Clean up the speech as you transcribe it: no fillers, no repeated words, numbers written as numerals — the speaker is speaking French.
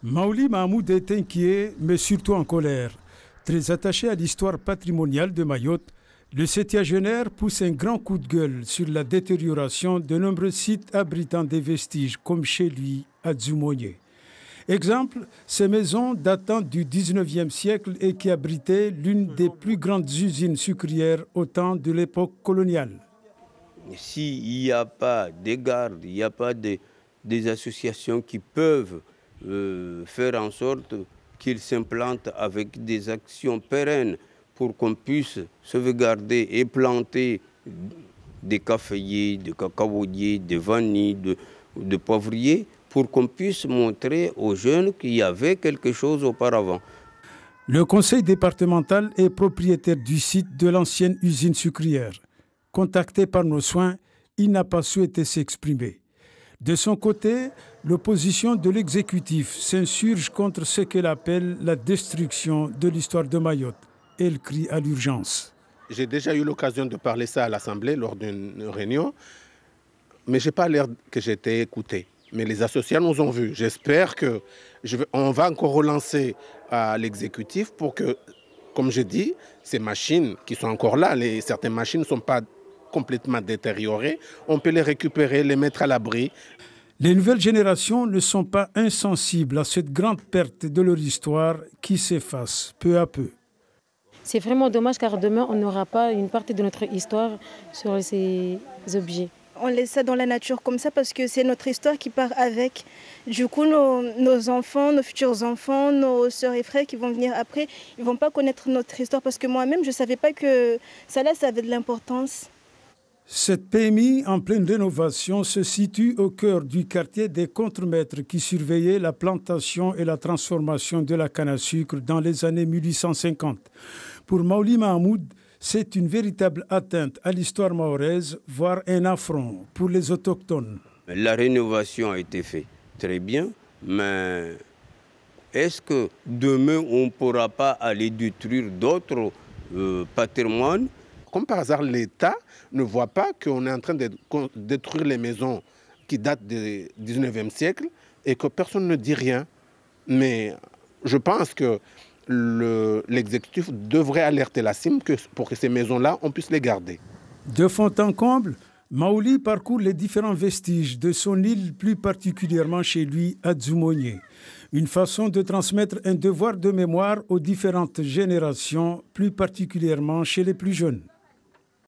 Maouli Mahmoud est inquiet, mais surtout en colère. Très attaché à l'histoire patrimoniale de Mayotte, le septuagénaire pousse un grand coup de gueule sur la détérioration de nombreux sites abritant des vestiges, comme chez lui à Dzumoye. Exemple, ces maisons datant du 19e siècle et qui abritaient l'une des plus grandes usines sucrières au temps de l'époque coloniale. S'il n'y a pas des gardes, il n'y a pas des associations qui peuvent faire en sorte qu'ils s'implantent avec des actions pérennes pour qu'on puisse sauvegarder et planter des caféiers, des cacaoyers, des vanilles, de poivriers, pour qu'on puisse montrer aux jeunes qu'il y avait quelque chose auparavant. Le conseil départemental est propriétaire du site de l'ancienne usine sucrière. Contacté par nos soins, il n'a pas souhaité s'exprimer. De son côté, l'opposition de l'exécutif s'insurge contre ce qu'elle appelle la destruction de l'histoire de Mayotte. Elle crie à l'urgence. J'ai déjà eu l'occasion de parler ça à l'Assemblée lors d'une réunion, mais je n'ai pas l'air que j'ai été écouté. Mais les associés nous ont vus. J'espère qu'on va encore relancer à l'exécutif pour que, comme je dis, ces machines qui sont encore là, certaines machines ne sont pas complètement détériorées, on peut les récupérer, les mettre à l'abri. Les nouvelles générations ne sont pas insensibles à cette grande perte de leur histoire qui s'efface peu à peu. C'est vraiment dommage car demain on n'aura pas une partie de notre histoire sur ces objets. On laisse ça dans la nature comme ça parce que c'est notre histoire qui part avec. Du coup, nos enfants, nos futurs enfants, nos sœurs et frères qui vont venir après, ils ne vont pas connaître notre histoire parce que moi-même, je ne savais pas que ça avait de l'importance. Cette PMI en pleine rénovation se situe au cœur du quartier des contremaîtres qui surveillaient la plantation et la transformation de la canne à sucre dans les années 1850. Pour Maouli Mahmoud, c'est une véritable atteinte à l'histoire mahoraise, voire un affront pour les autochtones. La rénovation a été faite très bien, mais est-ce que demain on ne pourra pas aller détruire d'autres patrimoines? Comme par hasard, l'État ne voit pas qu'on est en train de détruire les maisons qui datent du 19e siècle et que personne ne dit rien. Mais je pense que l'exécutif devrait alerter la CIM pour que ces maisons-là, on puisse les garder. De fond en comble, Maouli parcourt les différents vestiges de son île, plus particulièrement chez lui à Dzumoye. Une façon de transmettre un devoir de mémoire aux différentes générations, plus particulièrement chez les plus jeunes.